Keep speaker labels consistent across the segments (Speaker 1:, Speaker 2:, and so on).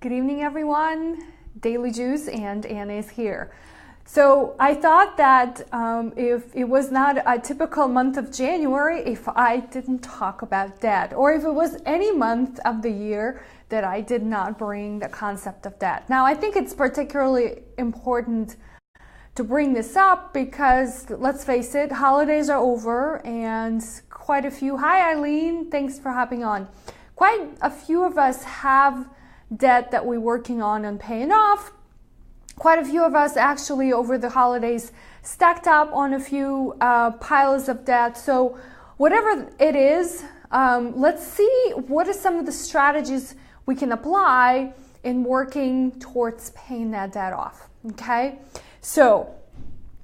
Speaker 1: Good evening, everyone. Daily Juice and Anna is here. So I thought that if it was not a typical month of January, if I didn't talk about debt, or if it was any month of the year that I did not bring the concept of debt. Now, I think it's particularly important to bring this up because, let's face it, holidays are over and quite a few, hi Eileen, thanks for hopping on. Quite a few of us have debt that we're working on paying off. Quite a few of us actually over the holidays stacked up on a few piles of debt. So whatever it is, let's see what are some of the strategies we can apply in working towards paying that debt off, okay? So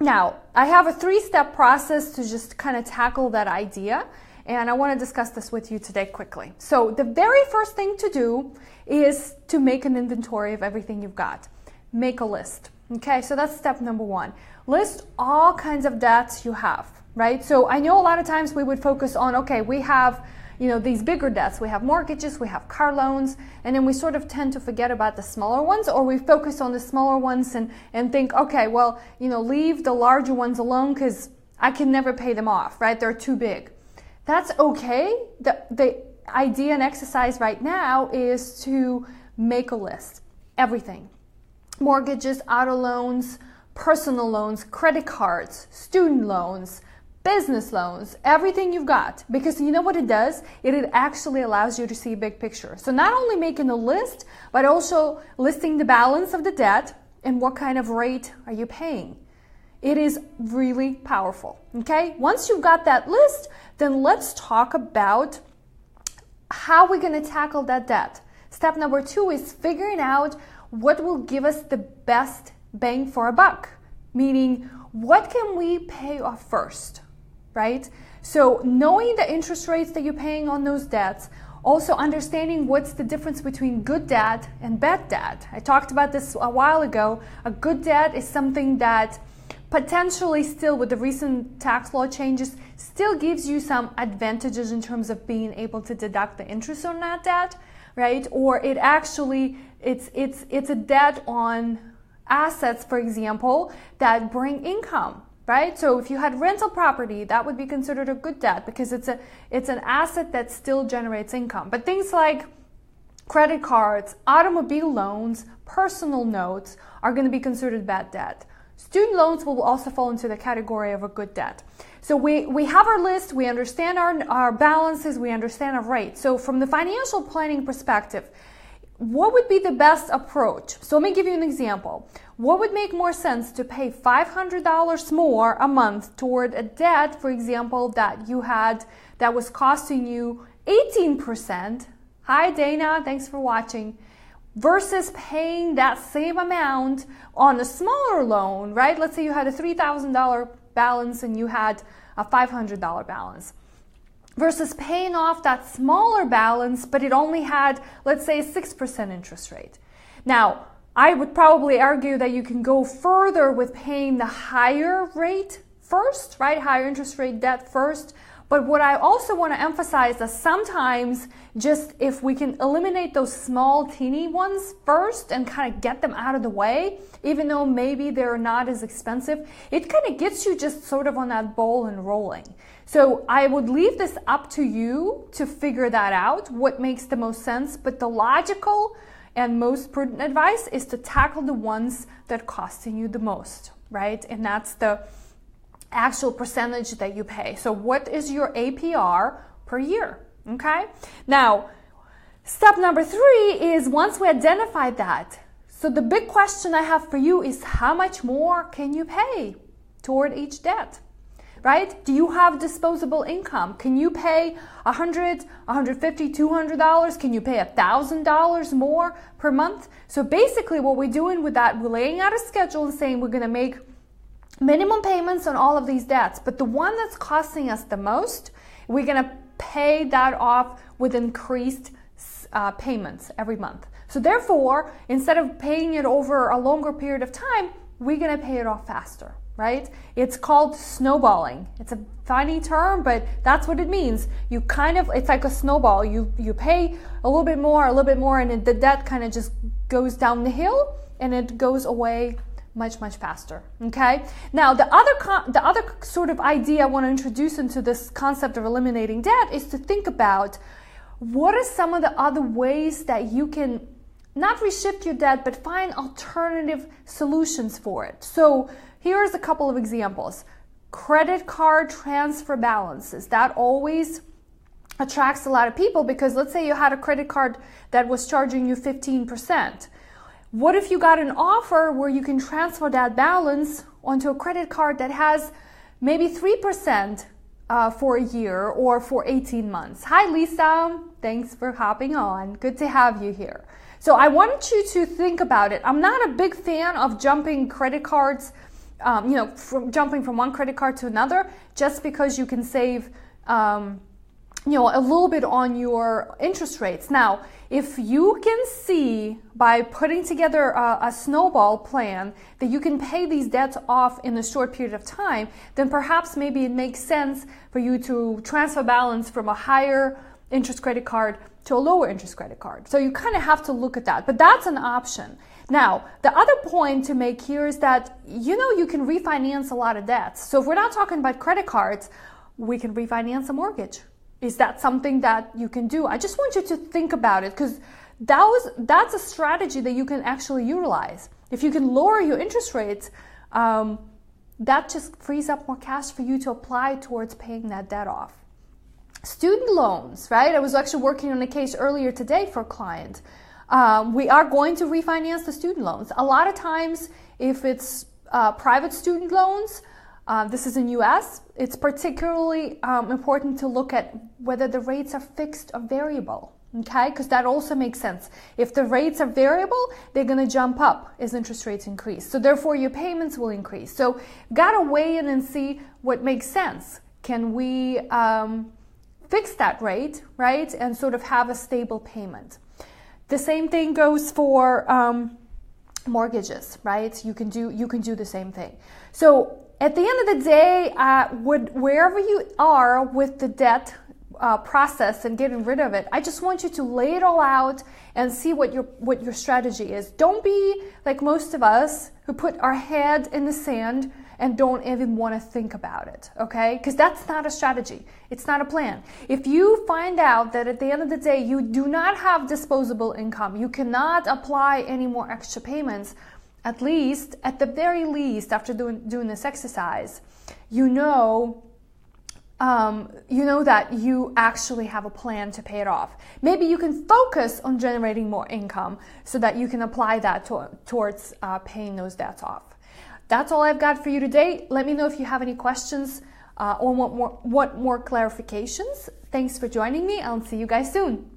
Speaker 1: now I have a 3-step process to just kind of tackle that idea, and I want to discuss this with you today quickly. So the very first thing to do is to make an inventory of everything you've got. Make a list. Okay, so that's step number 1. List all kinds of debts you have, right? So I know a lot of times we would focus on, okay, we have, these bigger debts. We have mortgages, we have car loans, and then we sort of tend to forget about the smaller ones, or we focus on the smaller ones and think, okay, well, leave the larger ones alone because I can never pay them off, right? They're too big. That's okay. The idea and exercise right now is to make a list. Everything. Mortgages, auto loans, personal loans, credit cards, student loans, business loans, everything you've got. Because you know what it does? It actually allows you to see a big picture. So not only making a list, but also listing the balance of the debt and what kind of rate are you paying. It is really powerful, okay? Once you've got that list, then let's talk about how we're going to tackle that debt. Step number 2 is figuring out what will give us the best bang for a buck, meaning what can we pay off first, right? So knowing the interest rates that you're paying on those debts, also understanding what's the difference between good debt and bad debt. I talked about this a while ago. A good debt is something that potentially still, with the recent tax law changes, still gives you some advantages in terms of being able to deduct the interest on that debt, right? Or it actually, it's a debt on assets, for example, that bring income, right? So if you had rental property, that would be considered a good debt because it's an asset that still generates income. But things like credit cards, automobile loans, personal notes are going to be considered bad debt. Student loans will also fall into the category of a good debt. So we have our list, we understand our balances, we understand our rates. So from the financial planning perspective, what would be the best approach? So let me give you an example. What would make more sense to pay $500 more a month toward a debt, for example, that you had that was costing you 18%? Hi Dana, thanks for watching. Versus paying that same amount on a smaller loan, right? Let's say you had a $3,000 balance and you had a $500 balance. Versus paying off that smaller balance, but it only had, let's say, a 6% interest rate. Now, I would probably argue that you can go further with paying the higher rate first, right? Higher interest rate debt first. But what I also want to emphasize is sometimes just if we can eliminate those small teeny ones first and kind of get them out of the way, even though maybe they're not as expensive, it kind of gets you just sort of on that ball and rolling. So I would leave this up to you to figure that out, what makes the most sense. But the logical and most prudent advice is to tackle the ones that are costing you the most, right? And that's the actual percentage that you pay. So what is your APR per year? Okay. Now, step number 3 is once we identify that. So the big question I have for you is how much more can you pay toward each debt? Right? Do you have disposable income? Can you pay $100, $150, $200? Can you pay $1,000 more per month? So basically what we're doing with that, we're laying out a schedule and saying we're going to make minimum payments on all of these debts, but the one that's costing us the most, we're going to pay that off with increased payments every month. So therefore, instead of paying it over a longer period of time, we're going to pay it off faster, right? It's called snowballing. It's a funny term, but that's what it means. You kind of, it's like a snowball. You pay a little bit more, and the debt kind of just goes down the hill and it goes away much, much faster, okay? Now, the other sort of idea I want to introduce into this concept of eliminating debt is to think about what are some of the other ways that you can not reshift your debt, but find alternative solutions for it. So here's a couple of examples. Credit card transfer balances. That always attracts a lot of people because let's say you had a credit card that was charging you 15%. What if you got an offer where you can transfer that balance onto a credit card that has maybe 3% for a year or for 18 months? Hi, Lisa. Thanks for hopping on. Good to have you here. So I want you to think about it. I'm not a big fan of jumping credit cards, jumping from one credit card to another just because you can save a little bit on your interest rates. Now, if you can see by putting together a snowball plan that you can pay these debts off in a short period of time, then perhaps maybe it makes sense for you to transfer balance from a higher interest credit card to a lower interest credit card. So you kind of have to look at that, but that's an option. Now, the other point to make here is that, you can refinance a lot of debts. So if we're not talking about credit cards, we can refinance a mortgage. Is that something that you can do? I just want you to think about it because that's a strategy that you can actually utilize. If you can lower your interest rates, that just frees up more cash for you to apply towards paying that debt off. Student loans, right? I was actually working on a case earlier today for a client. We are going to refinance the student loans. A lot of times, if it's private student loans, this is in US, it's particularly important to look at whether the rates are fixed or variable, okay? Because that also makes sense. If the rates are variable, they're going to jump up as interest rates increase. So therefore, your payments will increase. So got to weigh in and see what makes sense. Can we fix that rate, right? And sort of have a stable payment. The same thing goes for mortgages, right? You can do the same thing. So at the end of the day, wherever you are with the debt process and getting rid of it, I just want you to lay it all out and see what your strategy is. Don't be like most of us who put our head in the sand and don't even want to think about it, okay? Because that's not a strategy. It's not a plan. If you find out that at the end of the day you do not have disposable income, you cannot apply any more extra payments, at the very least, after doing this exercise, you know that you actually have a plan to pay it off. Maybe you can focus on generating more income so that you can apply that towards paying those debts off. That's all I've got for you today. Let me know if you have any questions or want more clarifications. Thanks for joining me. I'll see you guys soon.